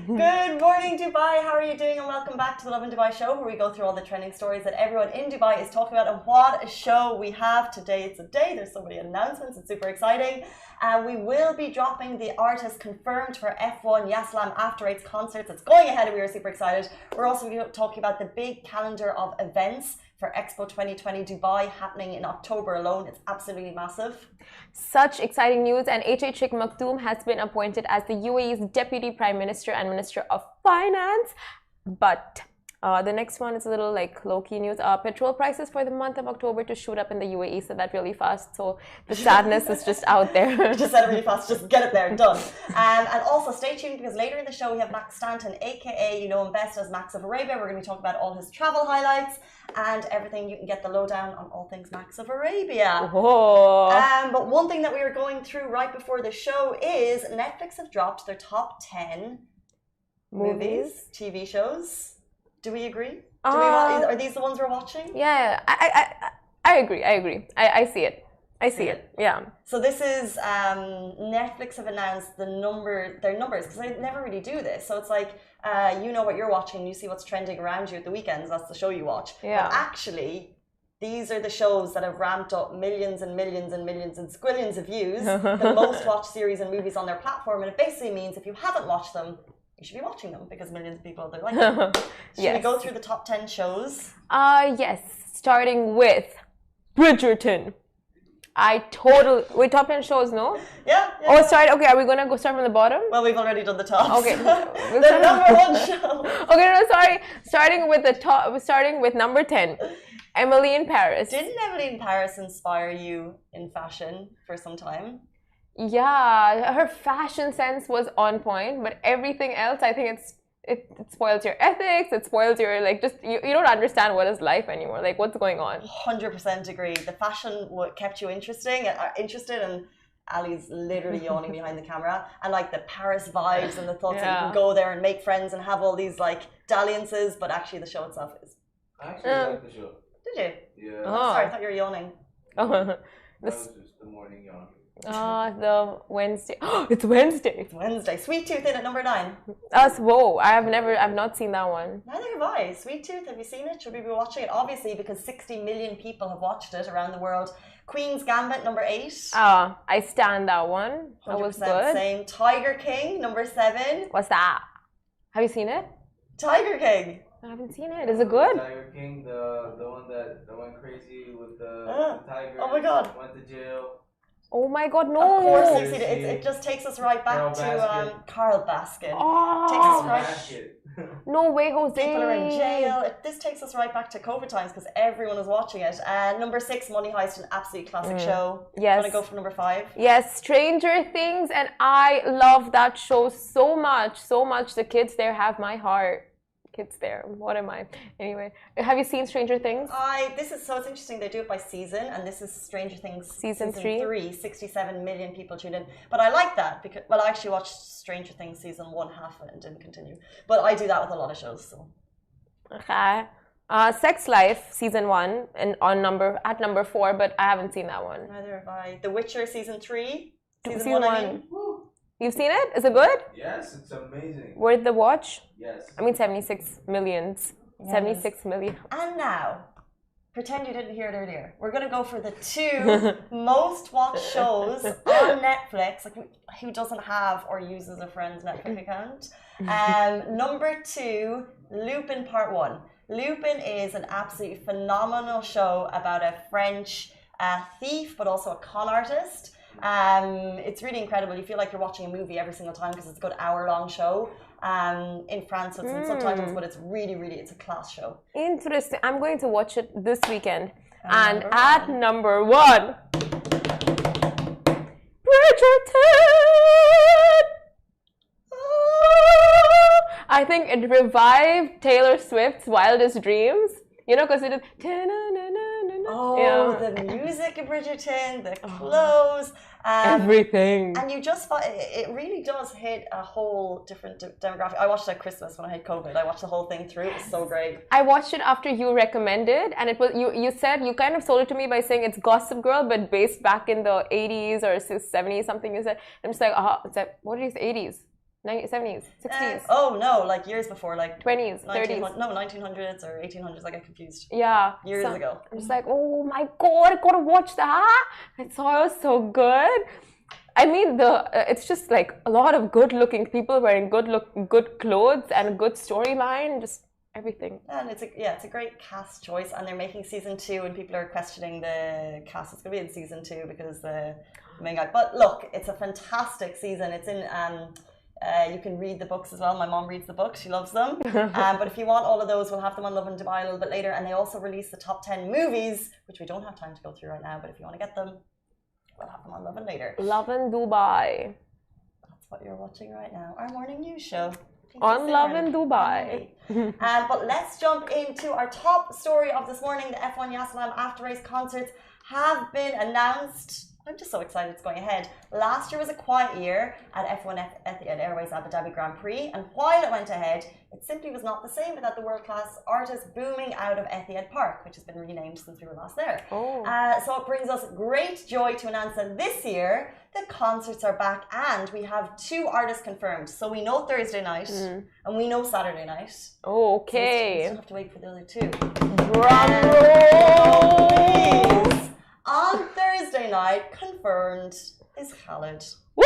Good morning, Dubai. How are you doing? And welcome back to the Lovin Dubai show, where we go through all the trending stories that everyone in Dubai is talking about. And what a show we have today. It's a day. There's so many announcements. It's super exciting. We will be dropping the artist confirmed for F1 Yasalam After Eights concerts. It's going ahead and we are super excited. We're also talking about the big calendar of events for Expo 2020 Dubai happening in October alone. It's absolutely massive. Such exciting news, and H.A. Sheikh Maktoum has been appointed as the UAE's Deputy Prime Minister and Minister of Finance. But the next one is a little like low-key news. Petrol prices for the month of October to shoot up in the UAE, so that really fast. So the sadness is just out there. Just said it really fast, just get it there, done. And also stay tuned, because later in the show we have Max Stanton, aka you know him best as Max of Arabia. We're going to be talking about all his travel highlights and everything. You can get the lowdown on all things Max of Arabia. Oh. But one thing that we are going through right before the show is Netflix have dropped their top 10 movies, TV shows. Do we agree? Are these the ones we're watching? Yeah, I agree. I see it. I see it. Yeah. So this is Netflix have announced their numbers, because they never really do this. So it's like you know what you're watching, you see what's trending around you at the weekends. That's the show you watch. Yeah. But actually, these are the shows that have ramped up millions and millions and millions and squillions of views, the most watched series and movies on their platform. And it basically means if you haven't watched them, you should be watching them, because millions of people, they're like them. Should we go through the top 10 shows? Yes. Starting with Bridgerton. Wait, top 10 shows, no? Yeah. Oh, sorry. Okay, are we gonna go start from the bottom? Well, we've already done the top. Okay. The number one show. Okay, no, sorry. Starting with number 10. Emily in Paris. Didn't Emily in Paris inspire you in fashion for some time? Yeah, her fashion sense was on point, but everything else, I think it spoils your ethics. It spoils your you don't understand what is life anymore. Like, what's going on? 100% agree. The fashion kept you interested, and Ali's literally yawning behind the camera. And like the Paris vibes and the thoughts that you can go there and make friends and have all these like dalliances, but actually the show itself is. I actually like the show. Did you? Yeah. Oh. Sorry, I thought you were yawning. That was just the morning yawn. The Wednesday. It's Wednesday. It's Wednesday. Sweet Tooth in at number 9. Whoa! I've not seen that one. Neither have I. Sweet Tooth, have you seen it? Should we be watching it? Obviously, because 60 million people have watched it around the world. Queen's Gambit, number 8. I stand that one. That was good. Same. Tiger King, number 7. What's that? Have you seen it? Tiger King. I haven't seen it. Is it good? Tiger King, the one that went crazy with the tiger. Oh my God. Went to jail. Oh my God, no! Of course, you see it just takes us right back to Carl Baskin. No way, Jose. People are in jail. This takes us right back to COVID times, because everyone is watching it. Number 6, Money Heist, an absolute classic show. Yes. Want to go for number 5? Yes, Stranger Things, and I love that show so much. The kids there have my heart. Kids there. What am I? Anyway, have you seen Stranger Things? It's interesting. They do it by season, and this is Stranger Things season 3. 67 million people tuned in. But I like that because, I actually watched Stranger Things season 1 half and didn't continue. But I do that with a lot of shows. So. Okay. Sex Life season 1 and at number 4, but I haven't seen that one. Neither have I. The Witcher season 3. Season 1. I mean. You've seen it? Is it good? Yes, it's amazing. Worth the watch? Yes. I mean, 76 million. Yes. 76 million. And now, pretend you didn't hear it earlier. We're going to go for the 2 most watched shows on Netflix. Like, who doesn't have or uses a friend's Netflix account? Number 2, Lupin Part 1. Lupin is an absolutely phenomenal show about a French thief, but also a con artist. It's really incredible. You feel like you're watching a movie every single time, because it's a good hour-long show. In France, so it's in subtitles, but it's really, really, it's a class show. Interesting. I'm going to watch it this weekend. And at number 1, Bridgerton! I think it revived Taylor Swift's Wildest Dreams. You know, because it did. Oh, the music in Bridgerton, the clothes, everything. And you just find it really does hit a whole different demographic. I watched it at Christmas when I had COVID. I watched the whole thing through. It was so great. I watched it after you recommended, and it was you said you kind of sold it to me by saying it's Gossip Girl, but based back in the 80s or 70s something. You said I'm just like, it's like, what are these 80s? 70s, 60s. Oh no, like years before, like 20s, 30s. No, 1900s or 1800s. I get confused. Yeah, years ago. I'm just like, oh my god, I gotta watch that. I saw it was so good. I mean, it's just like a lot of good-looking people wearing good clothes and a good storyline, just everything. And it's a great cast choice, and they're making season 2, and people are questioning the cast. It's gonna be in season 2 because the main guy. But look, it's a fantastic season. It's in. You can read the books as well. My mom reads the books. She loves them. But if you want all of those, we'll have them on Lovin Dubai a little bit later. And they also release the top 10 movies, which we don't have time to go through right now. But if you want to get them, we'll have them on Lovin later. Lovin Dubai. That's what you're watching right now. Our morning news show. On Lovin Dubai. But let's jump into our top story of this morning. The F1 Yasalam after race concerts have been announced. I'm just so excited it's going ahead. Last year was a quiet year at F1 Etihad Airways Abu Dhabi Grand Prix, and while it went ahead, it simply was not the same without the world-class artists booming out of Etihad Park, which has been renamed since we were last there. So it brings us great joy to announce that this year the concerts are back, and we have 2 artists confirmed. So we know Thursday night and we know Saturday night. Okay. So we still have to wait for the other 2. Drum roll! On Thursday night, confirmed, is Khaled. Woo!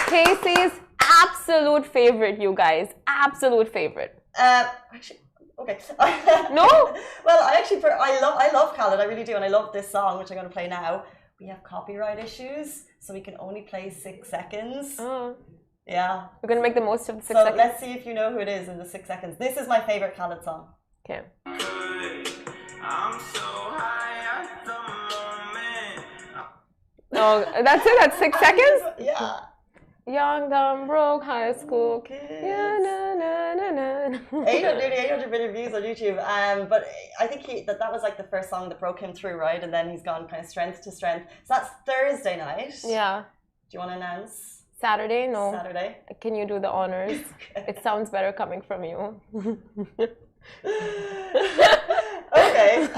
Casey's absolute favorite, you guys. Absolute favorite. Actually, okay. No? Well, I love Khaled. I really do, and I love this song, which I'm going to play now. We have copyright issues, so we can only play 6 seconds. Yeah. We're going to make the most of the 6 so seconds. Let's see if you know who it is in the 6 seconds. This is my favorite Khaled song. Okay. I'm so high at the moment. Oh, that's it? That's 6 seconds? Yeah. Young, dumb, broke, high school kids. Yeah, na, na, na, na. 800 million views on YouTube. But I think that was like the first song that broke him through, right? And then he's gone kind of strength to strength. So that's Thursday night. Yeah. Do you want to announce? Saturday? No. Saturday. Can you do the honors? It sounds better coming from you. Okay.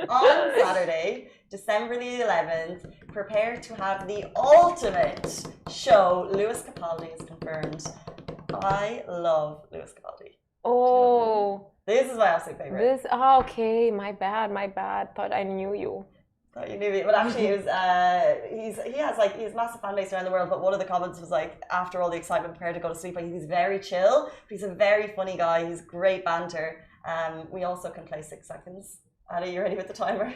On Saturday, December the 11th, prepare to have the ultimate show. Lewis Capaldi is confirmed. I love Lewis Capaldi. Oh. This is my absolute favorite. Okay. My bad. Thought I knew you. Thought you knew me, but actually, it was, he has a massive fan base around the world. But one of the comments was like, after all the excitement, prepare to go to sleep. Like, he's very chill, but he's a very funny guy. He's great banter. We also can play 6 seconds. Anna, you ready with the timer?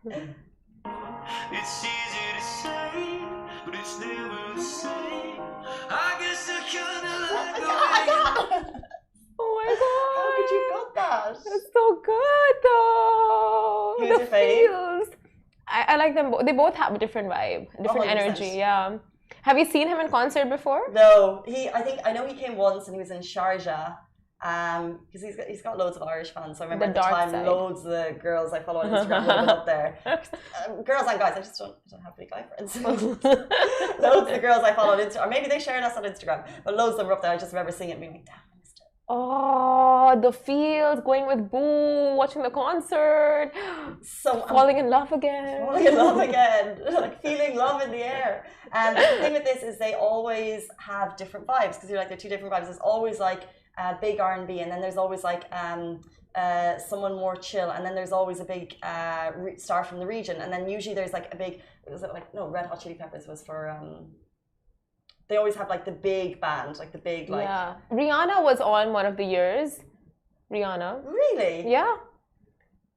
It's easy to say, but it's never the same. I guess I kinda like the way. Oh my god! How could you got that? It's so good though. Who's your fave? I like them both. They both have a different vibe, different 100%. energy. Yeah. Have you seen him in concert before? No, I know he came once and he was in Sharjah. Because he's got loads of Irish fans. So I remember at the time, loads of the girls I follow on Instagram would have been up there. Girls and guys, I don't have any guy friends. Loads of the girls I follow on Instagram, or maybe they shared us on Instagram, but loads of them were up there. I just remember seeing it and being like, damn, I missed it. Oh, the feels, going with Boo, watching the concert, so falling in love again. Falling in love again, like feeling love in the air. And the thing with this is they always have different vibes, because you're like, they're 2 different vibes. There's always like big R&B, and then there's always like someone more chill, and then there's always a big star from the region, and then usually there's like a big, Red Hot Chili Peppers was for they always have like the big band, like the big like. Yeah, Rihanna was on one of the years. Rihanna. Really? Yeah.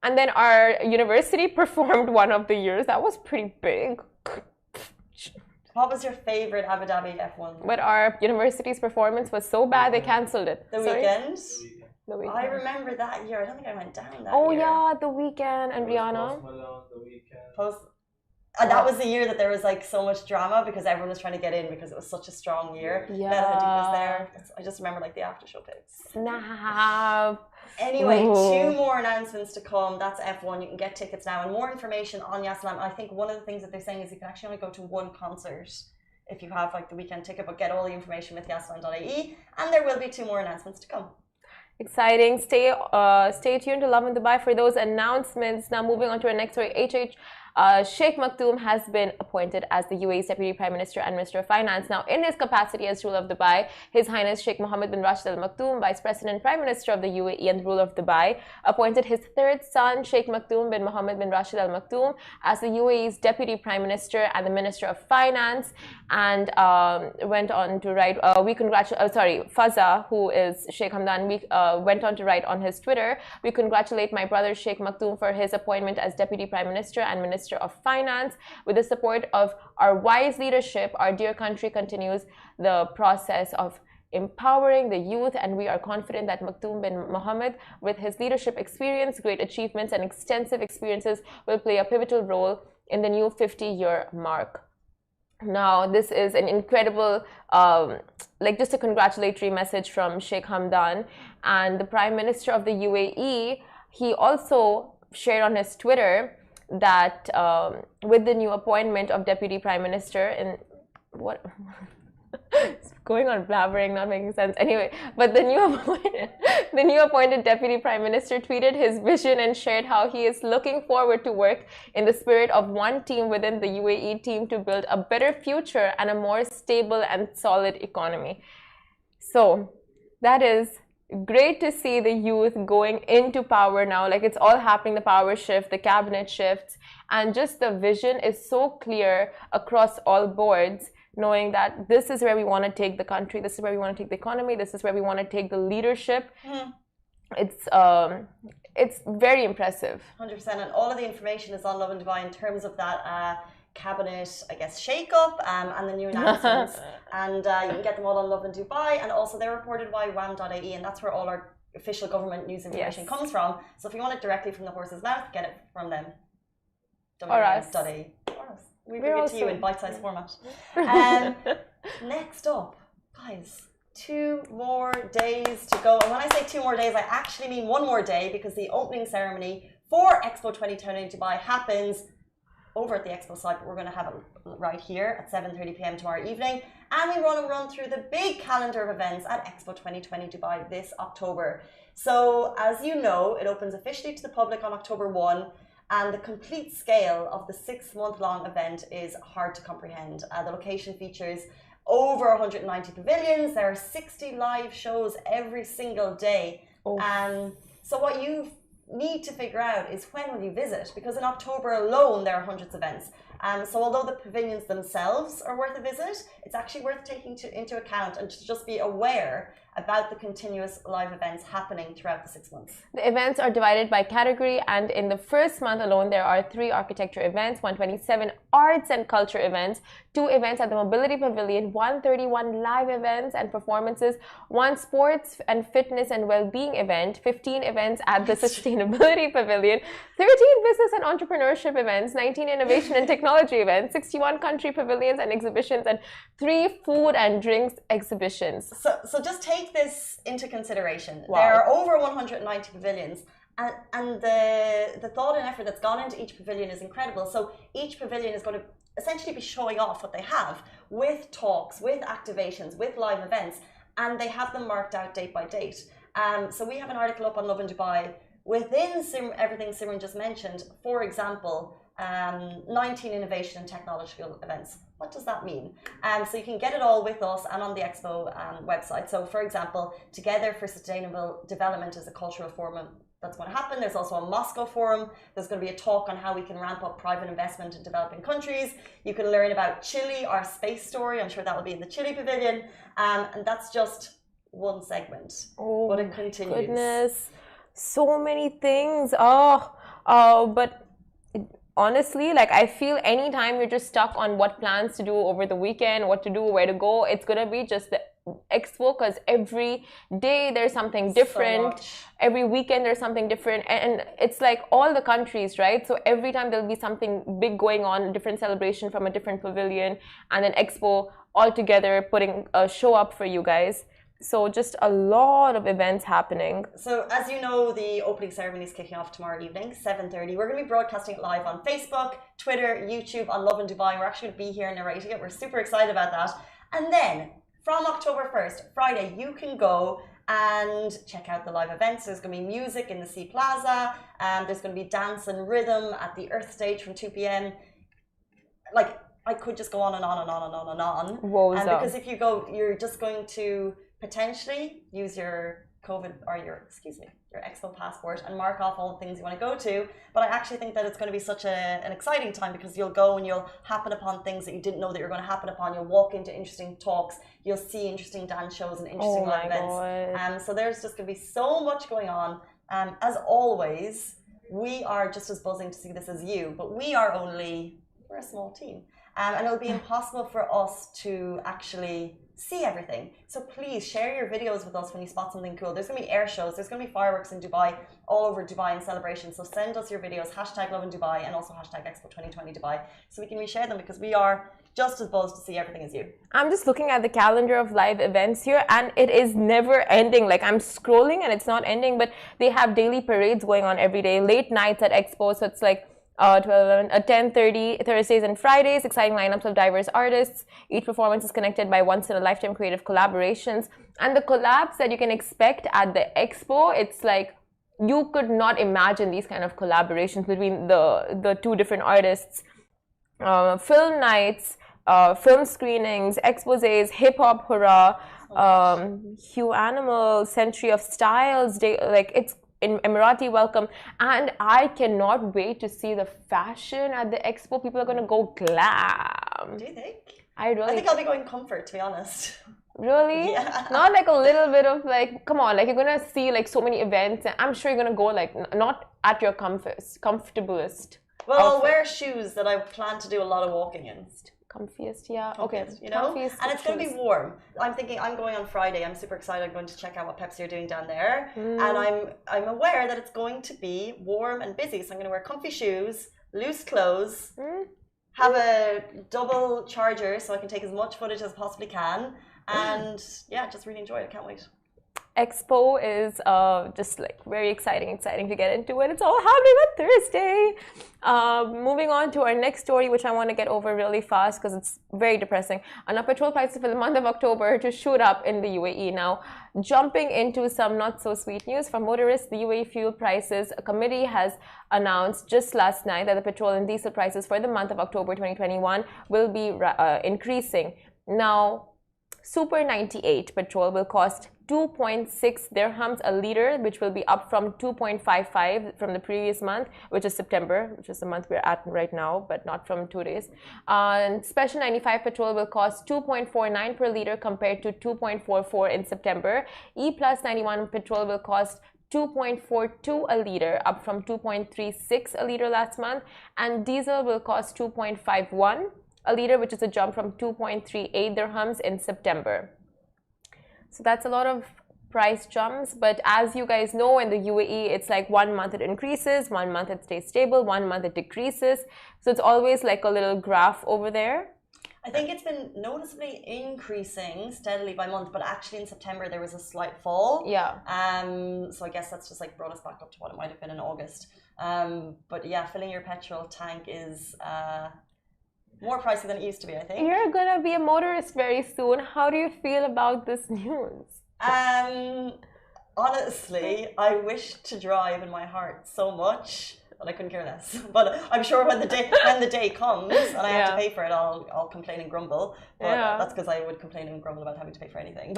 And then our university performed one of the years. That was pretty big. What was your favorite Abu Dhabi F1? But our university's performance was so bad they cancelled it. The Weeknd? The Weeknd. I remember that year. I don't think I went down that Oh year. yeah, The Weeknd and Rihanna. Post Malone, The Weeknd. That was the year that there was like so much drama because everyone was trying to get in because it was such a strong year. Yeah. Bella Hadid was there. I just remember like the after show pics. Snap. Anyway, Ooh. 2 more announcements to come. That's F1. You can get tickets now and more information on Yasalam. I think one of the things that they're saying is you can actually only go to 1 concert if you have like the weekend ticket, but get all the information with yasalam.ie, and there will be 2 more announcements to come. Exciting. Stay tuned to Lovin Dubai for those announcements. Now moving on to our next story. Sheikh Maktoum has been appointed as the UAE's Deputy Prime Minister and Minister of Finance. Now, in his capacity as ruler of Dubai, His Highness Sheikh Mohammed bin Rashid Al Maktoum, Vice President Prime Minister of the UAE and ruler of Dubai, appointed his 3rd son, Sheikh Maktoum bin Mohammed bin Rashid Al Maktoum, as the UAE's Deputy Prime Minister and the Minister of Finance, and went on to write, Faza, who is Sheikh Hamdan, went on to write on his Twitter, "We congratulate my brother Sheikh Maktoum for his appointment as Deputy Prime Minister and Minister of Finance. With the support of our wise leadership, our dear country continues the process of empowering the youth, and we are confident that Maktoum bin Mohammed, with his leadership experience, great achievements, and extensive experiences, will play a pivotal role in the new 50-year mark." Now, this is an incredible, just a congratulatory message from Sheikh Hamdan, and the Prime Minister of the UAE. He also shared on his Twitter that with the new appointment of Deputy Prime Minister what it's going on blabbering, not making sense anyway, but the new appointed Deputy Prime Minister tweeted his vision and shared how he is looking forward to work in the spirit of one team within the UAE team to build a better future and a more stable and solid economy. So that is great to see the youth going into power now. Like, it's all happening, the power shift, the cabinet shifts, and just the vision is so clear across all boards, knowing that this is where we want to take the country, this is where we want to take the economy, this is where we want to take the leadership. It's very impressive. 100%, and all of the information is on Lovin Dubai in terms of that cabinet, I guess, shake-up and the new announcements. And you can get them all on Lovin Dubai, and also they're reported by wam.ie, and that's where all our official government news information comes from. So if you want it directly from the horse's mouth, get it from them. Or us. We bring it to you in bite-sized format. Next up, guys, 2 more days to go. And when I say 2 more days, I actually mean 1 more day, because the opening ceremony for Expo 2020 in Dubai happens over at the Expo site, but we're going to have it right here at 7:30 p.m. tomorrow evening. And we want to run through the big calendar of events at Expo 2020 Dubai this October. So, as you know, it opens officially to the public on October 1, and the complete scale of the 6-month-long event is hard to comprehend. The location features over 190 pavilions. There are 60 live shows every single day. So what you need to figure out is, when will you visit? Because in October alone, there are hundreds of events. So although the pavilions themselves are worth a visit, it's actually worth taking into account and to just be aware about the continuous live events happening throughout the 6 months. The events are divided by category, and in the first month alone, there are 3 architecture events, 127 arts and culture events, 2 events at the Mobility Pavilion, 131 live events and performances, 1 sports and fitness and well-being event, 15 events at the Sustainability Pavilion, 13 business and entrepreneurship events, 19 innovation and technology events, 61 country pavilions and exhibitions, and 3 food and drinks exhibitions. So just take this into consideration. Wow. There are over 190 pavilions, and the thought and effort that's gone into each pavilion is incredible. So each pavilion is going to essentially be showing off what they have, with talks, with activations, with live events, and they have them marked out date by date. So we have an article up on Lovin Dubai within everything Simran just mentioned. For example, 19 innovation and technological events. What does that mean? So you can get it all with us and on the Expo website. So, for example, Together for Sustainable Development is a cultural forum that's going to happen. There's also a Moscow forum. There's going to be a talk on how we can ramp up private investment in developing countries. You can learn about Chile, our space story. I'm sure that will be in the Chile Pavilion. And that's just one segment. Oh, but it continues. Goodness. So many things. But honestly, like, I feel anytime you're just stuck on what plans to do over the weekend, what to do, where to go, it's gonna be just the Expo because every day there's something different. Every weekend there's something different, and it's like all the countries, right? So every time there'll be something big going on, a different celebration from a different pavilion, and then Expo all together putting a show up for you guys. So just a lot of events happening. So as you know, the opening ceremony is kicking off tomorrow evening, 7:30. We're going to be broadcasting it live on Facebook, Twitter, YouTube, on Lovin Dubai. We're actually going to be here narrating it. We're super excited about that. And then from October 1st, Friday, you can go and check out the live events. There's going to be music in the Sea Plaza. There's going to be dance and rhythm at the Earth Stage from 2 p.m. Like, I could just go on and on and on and on and on. And because if you go, you're just going to potentially use your COVID or your Expo passport and mark off all the things you want to go to. But I actually think that it's going to be such an exciting time because you'll go and you'll happen upon things that you didn't know that you're going to happen upon. You'll walk into interesting talks. You'll see interesting dance shows and interesting live events. So there's just going to be so much going on. As always, we are just as buzzing to see this as you, but we're a small team. And it'll be impossible for us to actually see everything. So please share your videos with us when you spot something cool. There's going to be air shows. There's going to be fireworks in Dubai, all over Dubai in celebration. So send us your videos, hashtag Lovin Dubai and also hashtag Expo 2020 Dubai so we can reshare them because we are just as buzzed to see everything as you. I'm just looking at the calendar of live events here and it is never ending. Like I'm scrolling and it's not ending, but they have daily parades going on every day, late nights at Expo. So it's like 10:30 Thursdays and Fridays, exciting lineups of diverse artists. Each performance is connected by once-in-a-lifetime creative collaborations. And the collabs that you can expect at the Expo, it's like you could not imagine these kind of collaborations between the two different artists. Film nights, film screenings, exposés, hip-hop hurrah, Hugh Animal, Century of Styles, like it's in Emirati welcome, and I cannot wait to see the fashion at the Expo. People are going to go glam. Do you think? I think I'll be going comfort, to be honest. Really? Yeah. Not like a little bit of like, come on, like you're going to see like so many events and I'm sure you're going to go like not at your comfortablest. Well, I'll wear shoes that I plan to do a lot of walking in. Comfiest, yeah. Okay, you know, and it's going to be warm. I'm thinking I'm going on Friday. I'm super excited. I'm going to check out what Pepsi are doing down there, and I'm aware that it's going to be warm and busy. So I'm going to wear comfy shoes, loose clothes, have a double charger so I can take as much footage as I possibly can, and yeah, just really enjoy it. I can't wait. Expo is just like very exciting to get into, and it's all happening on Thursday. Moving on to our next story, which I want to get over really fast because it's very depressing. Now, petrol prices for the month of October to shoot up in the UAE. Now, jumping into some not so sweet news for motorists, the UAE fuel prices committee has announced just last night that the petrol and diesel prices for the month of October 2021 will be increasing. Now, Super 98 petrol will cost 2.6 dirhams a liter, which will be up from 2.55 from the previous month, which is September, which is the month we're at right now, but not from 2 days. And Special 95 petrol will cost 2.49 per liter compared to 2.44 in September. E Plus 91 petrol will cost 2.42 a liter, up from 2.36 a liter last month. And diesel will cost 2.51 a liter, which is a jump from 2.38 dirhams in September. So that's a lot of price jumps, but as you guys know, in the UAE, it's like 1 month it increases, 1 month it stays stable, 1 month it decreases. So it's always like a little graph over there. I think it's been noticeably increasing steadily by month, but actually in September there was a slight fall. Yeah. So I guess that's just like brought us back up to what it might have been in August. But yeah, filling your petrol tank is more pricey than it used to be, I think. You're gonna be a motorist very soon. How do you feel about this news? Honestly, I wish to drive in my heart so much, but I couldn't care less. But I'm sure when the day comes and I have to pay for it, I'll complain and grumble. But that's because I would complain and grumble about having to pay for anything.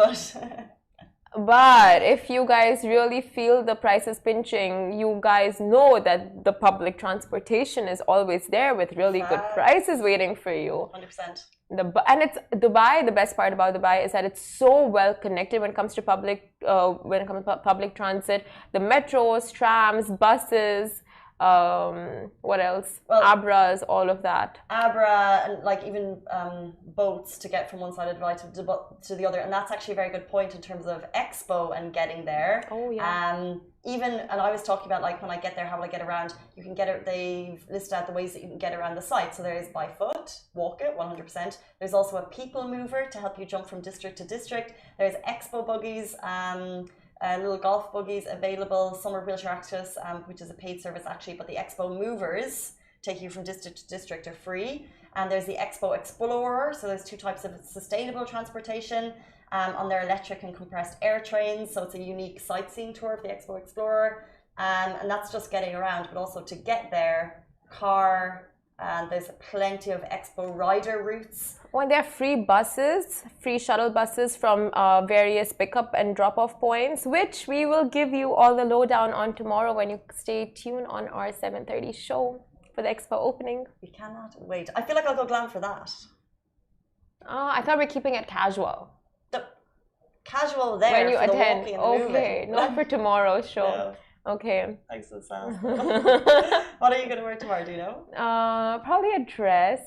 But if you guys really feel the price is pinching, you guys know that the public transportation is always there with really good prices waiting for you. 100%. And it's Dubai. The best part about Dubai is that it's so well connected when it comes to public transit. The metros, trams, buses, what else? Well, Abras, all of that. Abra and like even boats to get from one side of Dubai to the other, and that's actually a very good point in terms of Expo and getting there. Oh yeah. Even and I was talking about like when I get there, how will I get around? You can get it. They've listed out the ways that you can get around the site. So there is by foot, walk it, 100%. There's also a people mover to help you jump from district to district. There's Expo buggies. Little golf buggies available. Some are wheelchair access, which is a paid service actually, but the Expo movers take you from district to district are free. And there's the Expo Explorer. So there's two types of sustainable transportation on their electric and compressed air trains. So it's a unique sightseeing tour of the Expo Explorer. And that's just getting around, but also to get there, car, and there's plenty of Expo rider routes. Well, there are free buses, free shuttle buses from various pickup and drop-off points, which we will give you all the lowdown on tomorrow when you stay tuned on our 7:30 show for the Expo opening. We cannot wait. I feel like I'll go glam for that. I thought we're keeping it casual. The casual there when you for attend. The walking and the Okay, moving. not for tomorrow's show. No. Okay. Thanks, Sam. What are you going to wear tomorrow? Do you know? Probably a dress.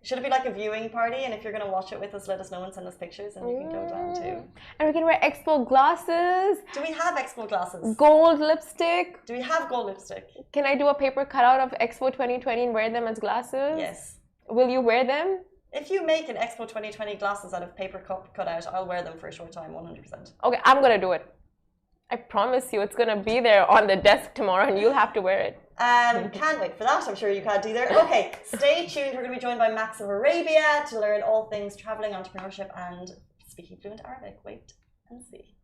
Should it be like a viewing party? And if you're going to watch it with us, let us know and send us pictures, and you can go down too. And we can wear Expo glasses. Do we have Expo glasses? Gold lipstick. Do we have gold lipstick? Can I do a paper cutout of Expo 2020 and wear them as glasses? Yes. Will you wear them? If you make an Expo 2020 glasses out of paper cutout, I'll wear them for a short time, 100%. Okay, I'm going to do it. I promise you it's going to be there on the desk tomorrow and you'll have to wear it. Can't wait for that. I'm sure you can't either. Okay, stay tuned. We're going to be joined by Max of Arabia to learn all things traveling, entrepreneurship, and speaking fluent Arabic. Wait and see.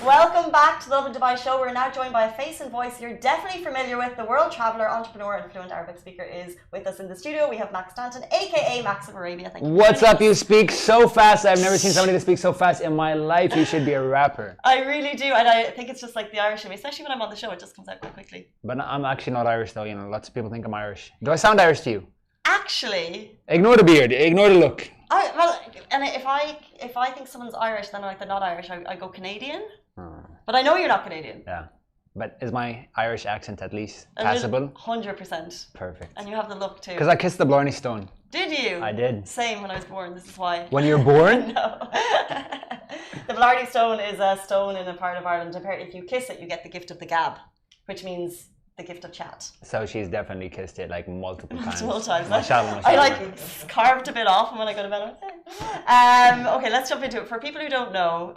Welcome back to the Lovin Dubai show. We're now joined by a face and voice you're definitely familiar with. The world traveller, entrepreneur, and fluent Arabic speaker is with us in the studio. We have Max Stanton, aka Max of Arabia. Thank you. What's up? You speak so fast. I've never seen somebody that speaks so fast in my life. You should be a rapper. I really do, and I think it's just like the Irish in me, especially when I'm on the show. It just comes out quite quickly. But I'm actually not Irish though. You know, lots of people think I'm Irish. Do I sound Irish to you? Actually, Ignore the beard. Ignore the look. well, and if I think someone's Irish, then like they're not Irish. I go Canadian. But I know you're not Canadian. Yeah. But is my Irish accent at least passable? 100%. Perfect. And you have the look too. Because I kissed the Blarney Stone. Did you? I did. Same when I was born. This is why. When you were born? No. The Blarney Stone is a stone in a part of Ireland. Apparently, if you kiss it, you get the gift of the gab, which means the gift of chat. So she's definitely kissed it like multiple times. Multiple times. Mashallah, I mashallah. like carved a bit off, and when I go to bed, I'm like, okay, let's jump into it. For people who don't know,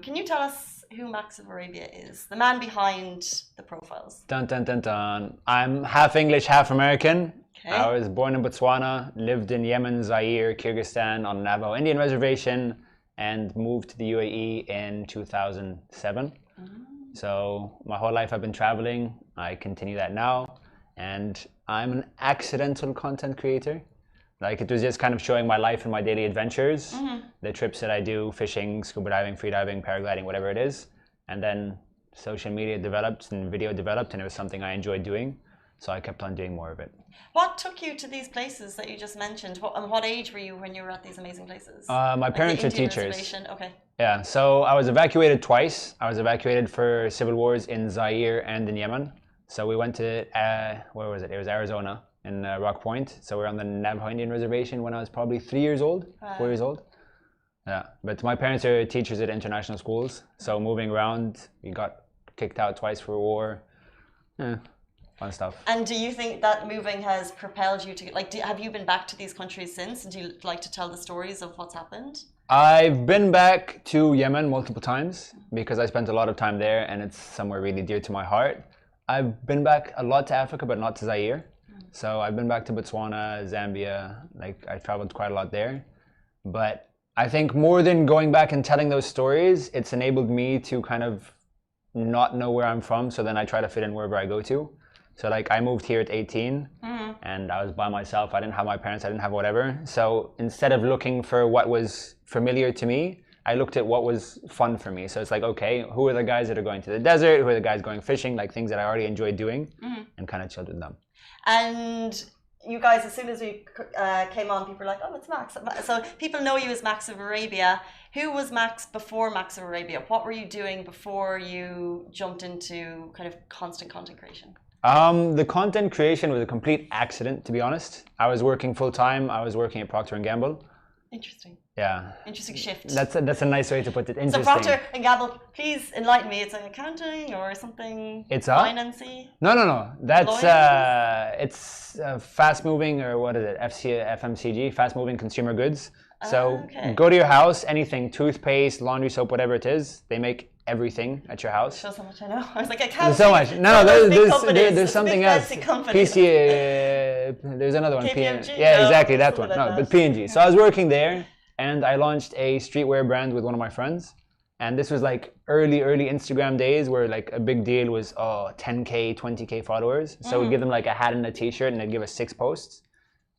can you tell us who Max of Arabia is? The man behind the profiles. Dun dun dun dun. I'm half English, half American. Okay. I was born in Botswana, lived in Yemen, Zaire, Kyrgyzstan on Navajo Indian reservation, and moved to the UAE in 2007. So my whole life I've been traveling. I continue that now, and I'm an accidental content creator. Like, it was just kind of showing my life and my daily adventures, the trips that I do, fishing, scuba diving, free diving, paragliding, whatever it is. And then social media developed and video developed, and it was something I enjoyed doing. So I kept on doing more of it. What took you to these places that you just mentioned? And what age were you when you were at these amazing places? My parents are the Indian teachers. reservation? Okay. Yeah, so I was evacuated twice. I was evacuated for civil wars in Zaire and in Yemen. So we went to, where was it? It was Arizona in Rock Point. So we were on the Navajo Indian reservation when I was probably 3 years old, 4 years old. Yeah, but my parents are teachers at international schools. So moving around, we got kicked out twice for war. Yeah, fun stuff. And do you think that moving has propelled you to, like, have you been back to these countries since? And do you like to tell the stories of what's happened? I've been back to Yemen multiple times because I spent a lot of time there and it's somewhere really dear to my heart. I've been back a lot to Africa, but not to Zaire. So I've been back to Botswana, Zambia, like I traveled quite a lot there. But I think more than going back and telling those stories, it's enabled me to kind of not know where I'm from. So then I try to fit in wherever I go to. So like I moved here at 18 and I was by myself. I didn't have my parents, I didn't have whatever. So instead of looking for what was familiar to me, I looked at what was fun for me. So it's like, okay, who are the guys that are going to the desert? Who are the guys going fishing? Like things that I already enjoyed doing and kind of chilled with them. And you guys, as soon as we came on, people were like, oh, it's Max. So people know you as Max of Arabia. Who was Max before Max of Arabia? What were you doing before you jumped into kind of constant content creation? The content creation was a complete accident, to be honest. I was working full time. I was working at Procter & Gamble. Interesting. Yeah. Interesting shift. That's a nice way to put it. Interesting. So Procter & Gamble, please enlighten me. It's like accounting or something finance-y? No. That's it's fast moving, or what is it? FMCG, fast moving consumer goods. So go to your house, anything, toothpaste, laundry soap, whatever it is, they make everything at your house. Shows how much I know. I was like, I can't. There's so much. No, there's something else. PC, there's another one. KPMG? Yeah, No, exactly, that one. something like No, that. but P&G. So I was working there, and I launched a streetwear brand with one of my friends. And this was like early Instagram days where like a big deal was 10K, 20K followers. So we'd give them like a hat and a t-shirt and they'd give us 6 posts.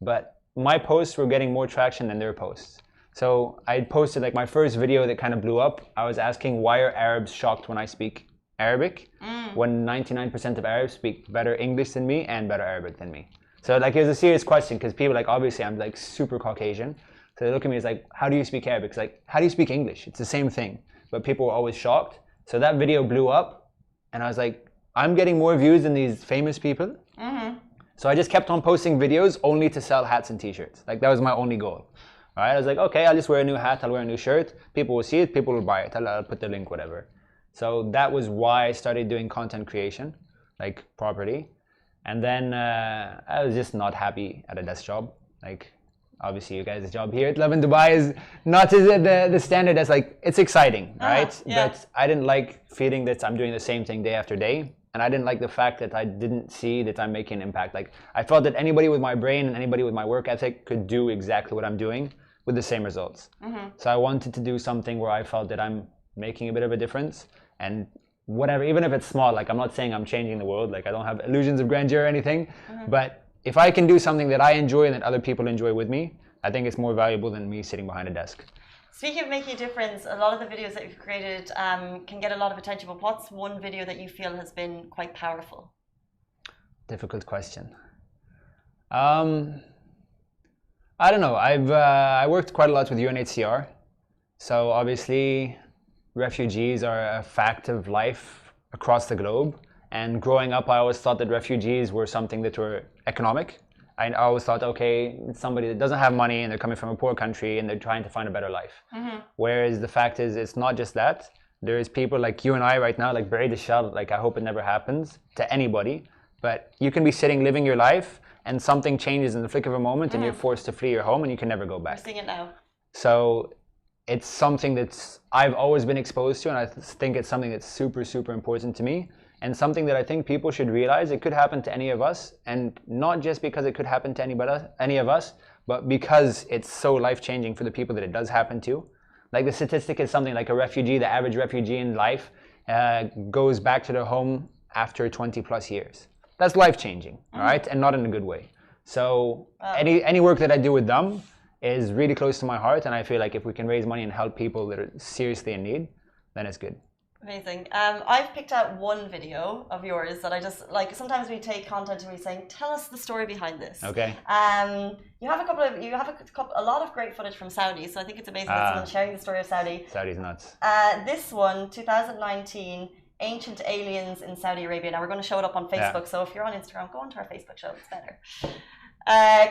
But my posts were getting more traction than their posts. So I posted like my first video that kind of blew up. I was asking, why are Arabs shocked when I speak Arabic? When 99% of Arabs speak better English than me and better Arabic than me. So like it was a serious question because people like, obviously I'm like super Caucasian. So they look at me as like, how do you speak Arabic? It's like, how do you speak English? It's the same thing. But people were always shocked. So that video blew up and I was like, I'm getting more views than these famous people. So I just kept on posting videos only to sell hats and t-shirts. Like that was my only goal. All right, I was like, okay, I'll just wear a new hat, I'll wear a new shirt. People will see it, people will buy it. I'll put the link, whatever. So that was why I started doing content creation, like properly. And then I was just not happy at a desk job. Like, obviously you guys' job here at Lovin Dubai is not the standard as like, it's exciting, right? Yeah. But I didn't like feeling that I'm doing the same thing day after day. And I didn't like the fact that I didn't see that I'm making an impact. Like I felt that anybody with my brain and anybody with my work ethic could do exactly what I'm doing with the same results. So I wanted to do something where I felt that I'm making a bit of a difference and whatever, even if it's small, like I'm not saying I'm changing the world, like I don't have illusions of grandeur or anything, but if I can do something that I enjoy and that other people enjoy with me, I think it's more valuable than me sitting behind a desk. Speaking of making a difference, a lot of the videos that you've created can get a lot of attention, but what's one video that you feel has been quite powerful? Difficult question. I don't know. I worked quite a lot with UNHCR. So obviously refugees are a fact of life across the globe. And growing up, I always thought that refugees were something that were economic. I always thought, okay, it's somebody that doesn't have money and they're coming from a poor country and they're trying to find a better life. Whereas the fact is, it's not just that. There's people like you and I right now, like Barid al-Shar, like I hope it never happens to anybody. But you can be sitting, living your life, and something changes in the flick of a moment and you're forced to flee your home and you can never go back. We're seeing it now. So it's something that's I've always been exposed to, and I think it's something that's super, super important to me, and something that I think people should realize it could happen to any of us, and not just because it could happen to any of us, but because it's so life-changing for the people that it does happen to. Like the statistic is something like a refugee, the average refugee in life goes back to their home after 20 plus years. That's life-changing, right? And not in a good way. So any work that I do with them is really close to my heart, and I feel like if we can raise money and help people that are seriously in need, then it's good. Amazing. I've picked out one video of yours that I just like. Sometimes we take content and we saying, "Tell us the story behind this." Okay. You have a lot of great footage from Saudi, so I think it's amazing that someone's sharing the story of Saudi. Saudi's nuts. This one, 2019, Ancient Aliens in Saudi Arabia. Now we're going to show it up on Facebook, so if you're on Instagram, go onto our Facebook show. It's better.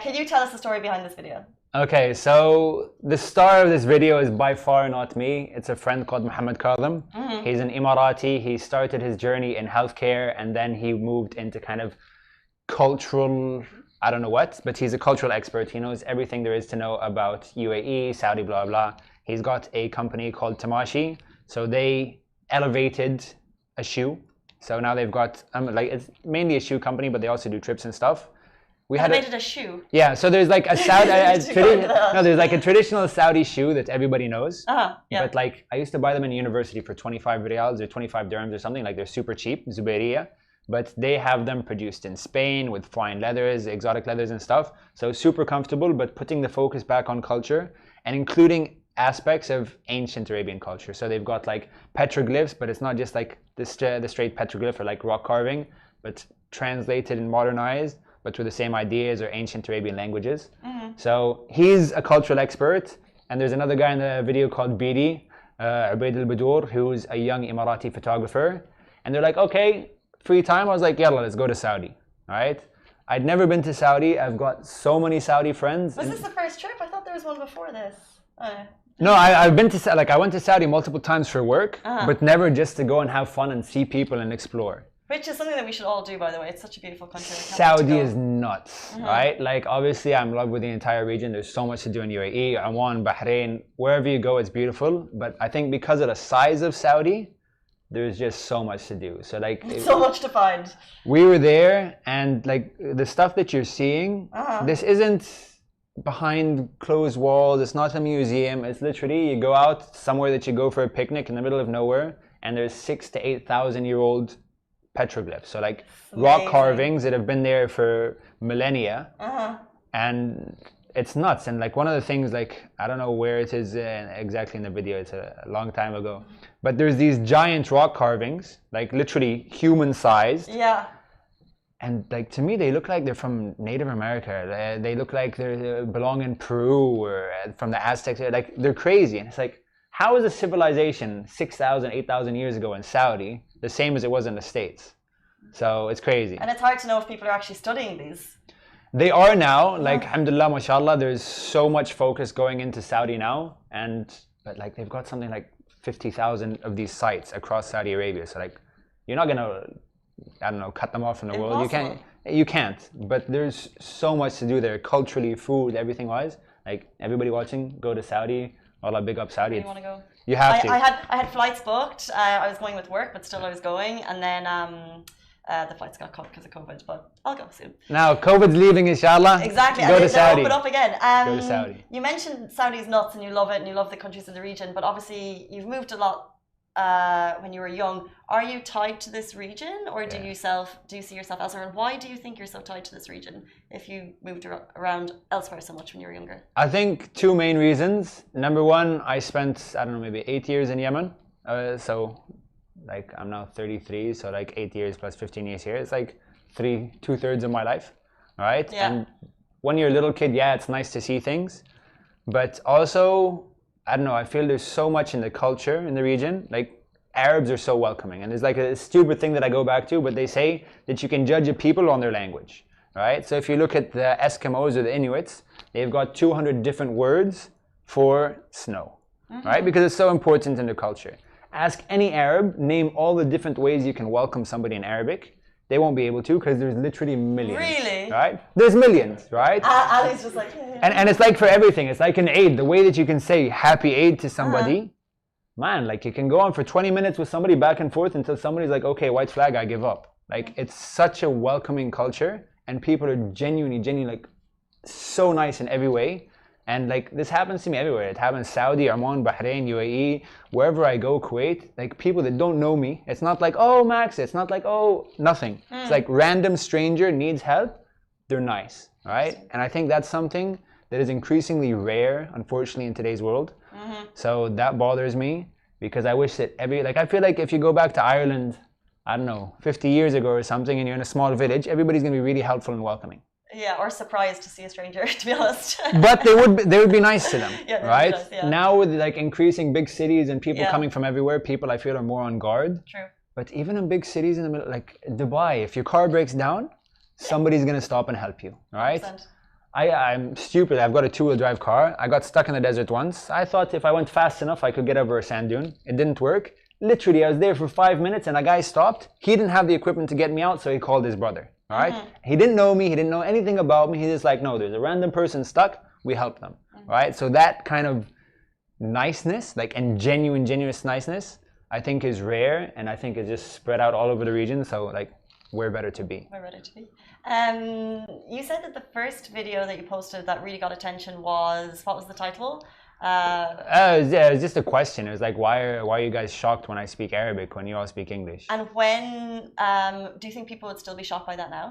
Can you tell us the story behind this video? Okay, so the star of this video is by far not me. It's a friend called Mohammed Kadhim. He's an Emirati. He started his journey in healthcare and then he moved into kind of cultural, I don't know what, but he's a cultural expert. He knows everything there is to know about UAE, Saudi, blah, blah. He's got a company called Tamashi. So they elevated a shoe. So now they've got, like, it's mainly a shoe company, but they also do trips and stuff. We elevated a shoe. Yeah, so there's like a Saudi, there's like a traditional Saudi shoe that everybody knows. Yeah. But like, I used to buy them in university for 25 riyals or 25 dirhams or something. Like they're super cheap, Zubairiya. But they have them produced in Spain with fine leathers, exotic leathers and stuff. So super comfortable, but putting the focus back on culture and including aspects of ancient Arabian culture. So they've got like petroglyphs, but it's not just like the straight petroglyph or like rock carving, but translated and modernized, but with the same ideas or ancient Arabian languages. So he's a cultural expert. And there's another guy in the video called Bidi, Ubaid al-Badour, who's a young Emirati photographer. And they're like, okay, free time. I was like, yalla, let's go to Saudi, all right? I'd never been to Saudi. I've got so many Saudi friends. Was this the first trip? I thought there was one before this. No, I've been to, like I went to Saudi multiple times for work, but never just to go and have fun and see people and explore. Which is something that we should all do, by the way. It's such a beautiful country. Saudi is nuts, right? Like, obviously, I'm in love with the entire region. There's so much to do in UAE, Oman, Bahrain. Wherever you go, it's beautiful. But I think because of the size of Saudi, there's just so much to do. So, like... so much to find. We were there, and, like, the stuff that you're seeing, this isn't behind closed walls. It's not a museum. It's literally, you go out somewhere that you go for a picnic in the middle of nowhere, and there's 6,000 to 8,000-year-old petroglyphs, so like rock carvings that have been there for millennia, and it's nuts. And like one of the things, like I don't know where it is exactly in the video, it's a long time ago, but there's these giant rock carvings, like literally human sized, and like to me they look like they're from Native America. They look like they belong in Peru or from the Aztecs. Like they're crazy, and it's like, how is a civilization 6,000, 8,000 years ago in Saudi the same as it was in the States? So it's crazy. And it's hard to know if people are actually studying these. They are now, like, alhamdulillah, mashallah, there's so much focus going into Saudi now. But like, they've got something like 50,000 of these sites across Saudi Arabia. So like, you're not gonna, I don't know, cut them off from the world. You can't, but there's so much to do there, culturally, food, everything wise. Like, everybody watching, go to Saudi. Allah, big up Saudi. You want to go? You have to. I had flights booked. I was going with work, but still I was going. And then the flights got cut because of COVID, but I'll go soon. Now, COVID's leaving, inshallah. Exactly. Go to Saudi. Open up again. Go to Saudi. You mentioned Saudi's nuts and you love it and you love the countries in the region, but obviously you've moved a lot when you were young. Are you tied to this region, or do you see yourself elsewhere? And why do you think you're so tied to this region if you moved around elsewhere so much when you were younger? I think two main reasons. Number one, I spent, I don't know, maybe 8 years in Yemen. So like I'm now 33, so like 8 years plus 15 years here. It's like 2/3 of my life, right? Yeah. And when you're a little kid, yeah, it's nice to see things. But also, I don't know, I feel there's so much in the culture in the region. Like, Arabs are so welcoming, and there's like a stupid thing that I go back to, but they say that you can judge a people on their language, right? So if you look at the Eskimos or the Inuits, they've got 200 different words for snow, right? Because it's so important in the culture. Ask any Arab, name all the different ways you can welcome somebody in Arabic. They won't be able to because there's literally millions. Really? Right? There's millions, right? Ali's just like... And it's like for everything. It's like an Eid. The way that you can say happy Eid to somebody, man, like you can go on for 20 minutes with somebody back and forth until somebody's like, okay, white flag, I give up. Like, it's such a welcoming culture, and people are genuinely like so nice in every way. And like, this happens to me everywhere. It happens Saudi, Oman, Bahrain, UAE, wherever I go, Kuwait, like people that don't know me. It's not like, oh, Max, it's not like, oh, nothing. It's like random stranger needs help. They're nice, right? And I think that's something that is increasingly rare, unfortunately, in today's world. So that bothers me because I wish that I feel like if you go back to Ireland, I don't know, 50 years ago or something, and you're in a small village, everybody's gonna be really helpful and welcoming. Yeah, or surprised to see a stranger, to be honest. But they would be nice to them, right? Nice, yeah. Now with like increasing big cities and people coming from everywhere, people I feel are more on guard. True. But even in big cities in the middle, like Dubai, if your car breaks down, somebody's gonna stop and help you, right? 100%. I'm stupid. I've got a 2-wheel drive car. I got stuck in the desert once. I thought if I went fast enough, I could get over a sand dune. It didn't work. Literally, I was there for 5 minutes and a guy stopped. He didn't have the equipment to get me out, so he called his brother. All right? He didn't know me. He didn't know anything about me. He's just like, no, there's a random person stuck. We help them. Right? So that kind of niceness, like, and genuine niceness, I think is rare, and I think it's just spread out all over the region. So like, we're better to be. We're better to be. You said that the first video that you posted that really got attention was, what was the title? It was just a question. It was like, why are you guys shocked when I speak Arabic when you all speak English? And when, do you think people would still be shocked by that now?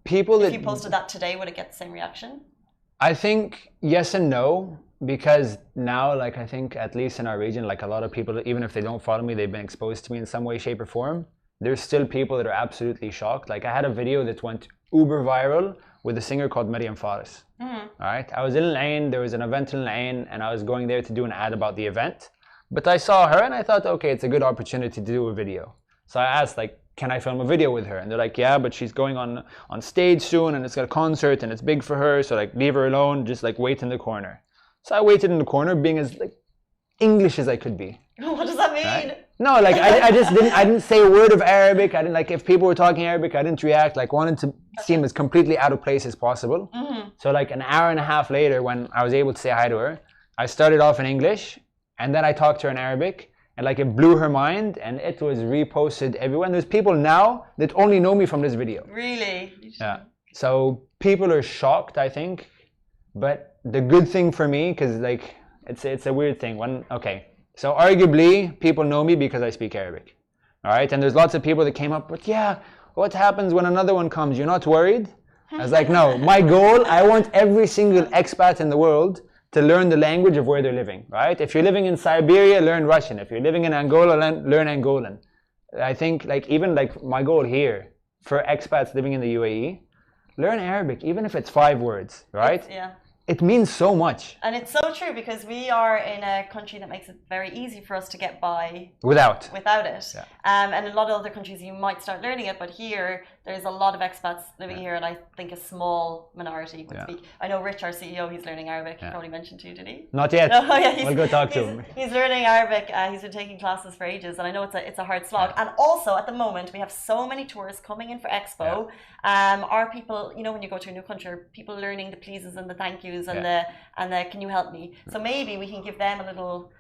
If you posted that today, would it get the same reaction? I think yes and no, because now, like, I think at least in our region, like a lot of people, even if they don't follow me, they've been exposed to me in some way, shape or form. There's still people that are absolutely shocked. Like, I had a video that went uber viral with a singer called Maryam Faris. All right, I was in Al Ain, there was an event in Al Ain, and I was going there to do an ad about the event. But I saw her and I thought, okay, it's a good opportunity to do a video. So I asked, like, can I film a video with her? And they're like, yeah, but she's going on stage soon and it's got a concert and it's big for her. So like, leave her alone, just like wait in the corner. So I waited in the corner, being as like English as I could be. What does that mean? Right? No, like I didn't say a word of Arabic. I didn't, like, if people were talking Arabic, I didn't react. Like, wanted to seem as completely out of place as possible. So like an hour and a half later, when I was able to say hi to her, I started off in English and then I talked to her in Arabic, and like it blew her mind and it was reposted everywhere. And there's people now that only know me from this video. Really? Yeah. So people are shocked, I think. But the good thing for me, because like it's a weird thing. So arguably, people know me because I speak Arabic. All right? And there's lots of people that came up with, yeah, what happens when another one comes? You're not worried? I was like, no, my goal, I want every single expat in the world to learn the language of where they're living, right? If you're living in Siberia, learn Russian. If you're living in Angola, learn Angolan. I think like even like my goal here for expats living in the UAE, learn Arabic, even if it's 5 words, right? Yeah. It means so much. And it's so true because we are in a country that makes it very easy for us to get by without it. Yeah. And in a lot of other countries you might start learning it, but here there's a lot of expats living here, and I think a small minority would speak. I know Rich, our CEO, he's learning Arabic. He probably mentioned to you, did he? Not yet. No, yeah, I'll go talk to him. He's learning Arabic. He's been taking classes for ages, and I know it's a hard slog. And also at the moment we have so many tourists coming in for Expo. Are people, you know, when you go to a new country, are people learning the pleases and the thank yous and the can you help me? So maybe we can give them a little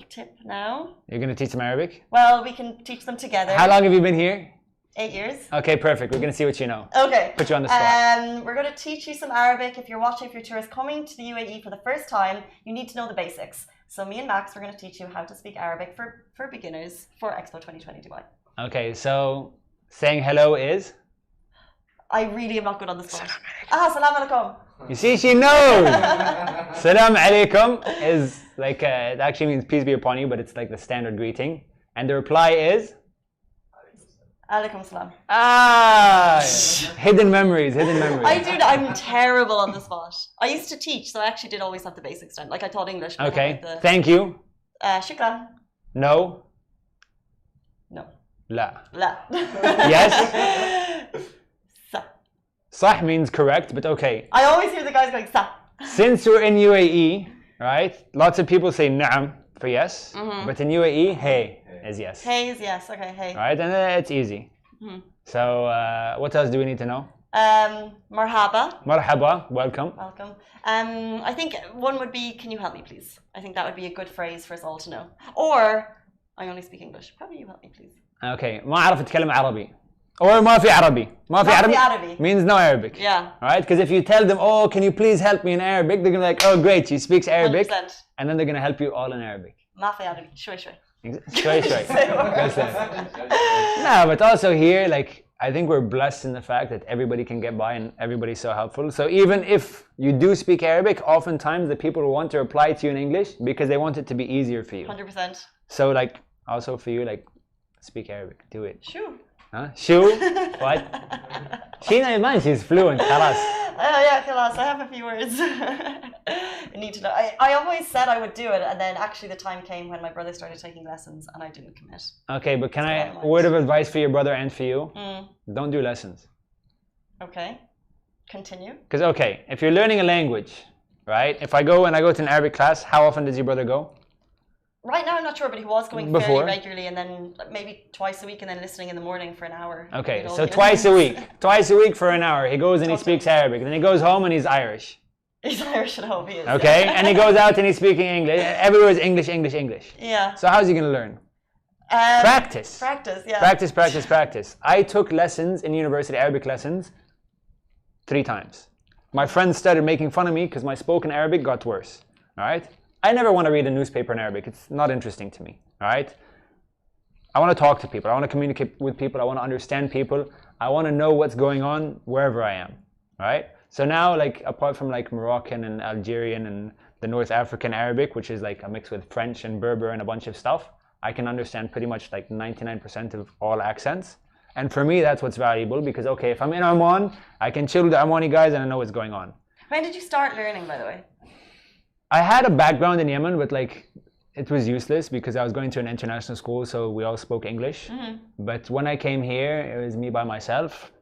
tip now. You're going to teach them Arabic? Well, we can teach them together. How long have you been here? 8 years. Okay, perfect. We're going to see what you know. Okay. Put you on the spot. We're going to teach you some Arabic. If you're a tourist coming to the UAE for the first time, you need to know the basics. So me and Max, we're going to teach you how to speak Arabic for beginners for Expo 2020 Dubai. Okay, so saying hello is? I really am not good on the spot. Salam alaikum. You see, she knows. Salam alaikum is like, it actually means peace be upon you, but it's like the standard greeting. And the reply is? Alaikum salam. Ah, hidden memories. I'm terrible on the spot. I used to teach, so I actually did always have the basics done. Like I taught English. But Okay. I had, like, Thank you. Shukran. No. No. La. La. Yes. Sa. Sah means correct, but okay. I always hear the guys going sa. Since we're in UAE, right? Lots of people say na'am for yes, but in UAE, hey is yes. Hey is yes. Okay, hey. Right, and it's easy. So, what else do we need to know? Marhaba. Marhaba, welcome. Welcome. I think one would be, can you help me please? I think that would be a good phrase for us all to know. Or, I only speak English. Probably you help me please. Okay, ما أعرف أتكلم عربي. Or ما في عربي. ما في عربي means no Arabic. Yeah. Alright, because if you tell them, oh, can you please help me in Arabic? They're gonna be like, oh great, she speaks Arabic. 100%. And then they're gonna help you all in Arabic. ما في عربي. شوي. Straight. No, but also here, like, I think we're blessed in the fact that everybody can get by and everybody's so helpful. So even if you do speak Arabic, oftentimes the people will want to reply to you in English because they want it to be easier for you. 100%. So like, also for you, like, speak Arabic, do it. Shoo. Huh? Shoo? What? She's fluent, خلاص. Oh yeah, class. I have a few words. I need to know. I always said I would do it, and then actually the time came when my brother started taking lessons, and I didn't commit. Okay, but can I word of advice for your brother and for you? Don't do lessons. Okay. Continue. Because okay, if you're learning a language, right? If I go to an Arabic class, how often does your brother go? Right now I'm not sure, but he was going fairly regularly, and then maybe twice a week, and then listening in the morning for an hour. Okay, so twice a week for an hour. He goes and he speaks Arabic. Then he goes home and he's Irish. He's Irish at home, he is. Okay, and he goes out and he's speaking English. Everywhere is English. Yeah. So how's he going to learn? Practice. Practice, yeah. Practice. I took lessons in university, Arabic lessons, 3 times. My friends started making fun of me because my spoken Arabic got worse. All right? I never want to read a newspaper in Arabic. It's not interesting to me. All right? I want to talk to people. I want to communicate with people. I want to understand people. I want to know what's going on wherever I am. All right? So now, like, apart from like Moroccan and Algerian and the North African Arabic, which is like a mix with French and Berber and a bunch of stuff, I can understand pretty much like 99% of all accents. And for me, that's what's valuable because, okay, if I'm in Oman, I can chill with the Omani guys and I know what's going on. When did you start learning, by the way? I had a background in Yemen, but like it was useless because I was going to an international school, so we all spoke English. But when I came here, it was me by myself,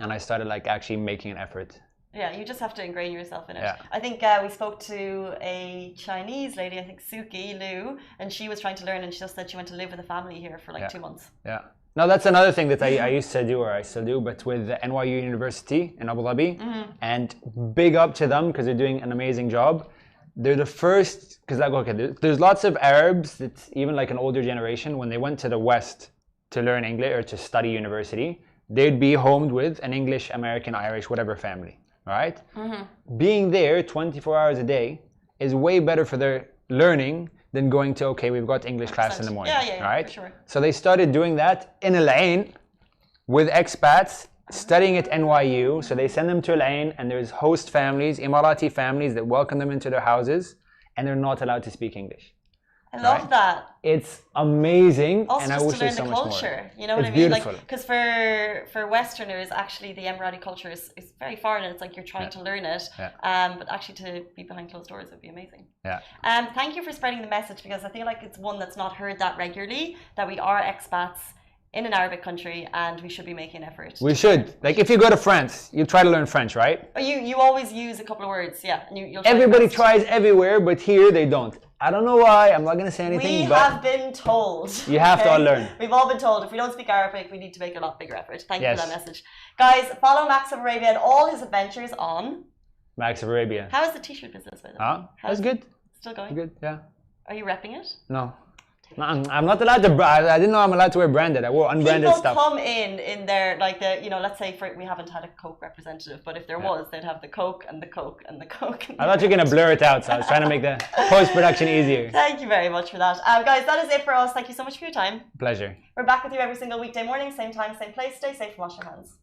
and I started like actually making an effort. Yeah, you just have to ingrain yourself in it. Yeah. I think we spoke to a Chinese lady, I think Suki Liu, and she was trying to learn, and she just said she went to live with a family here for like 2 months. Yeah. No, that's another thing that I used to do, or I still do, but with the NYU University in Abu Dhabi, and big up to them because they're doing an amazing job. They're the first, because like, okay, there's lots of Arabs that even like an older generation, when they went to the West to learn English or to study university, they'd be homed with an English, American, Irish, whatever family, right? Being there 24 hours a day is way better for their learning than going to, okay, we've got English class in the morning, right? For sure. So they started doing that in Al Ain with expats studying at NYU. So they send them to Al Ain, and there's host families, Emirati families that welcome them into their houses, and they're not allowed to speak English. I love that. It's amazing, also, and I just wish to learn there's so the much culture, more. you know what It's I mean? beautiful. Like, because for Westerners, actually, the Emirati culture is very foreign, and it's like you're trying to learn it. But actually, to be behind closed doors would be amazing. Yeah. Thank you for spreading the message, because I feel like it's one that's not heard that regularly, that we are expats in an Arabic country, and we should be making an effort. We should. Like, if you go to France, you try to learn French, right? You always use a couple of words, yeah. And you'll Everybody tries everywhere, but here they don't. I don't know why. I'm not going to say anything, we but have been told. You have to all learn. We've all been told if we don't speak Arabic, we need to make a lot bigger effort. Thank you for that message. Guys, follow Max of Arabia and all his adventures on Max of Arabia. How is the t-shirt business, by the way? That's good. Still going? Good, yeah. Are you repping it? No. I'm not allowed to. I didn't know I'm allowed to wear branded. I wore unbranded People stuff. come in their, like, the, you know, let's say we haven't had a Coke representative, but if there was, they'd have the Coke and the Coke and the Coke. And I thought you were going to blur it out, so I was trying to make the post-production easier. Thank you very much for that. Guys, that is it for us. Thank you so much for your time. Pleasure. We're back with you every single weekday morning, same time, same place. Stay safe and wash your hands.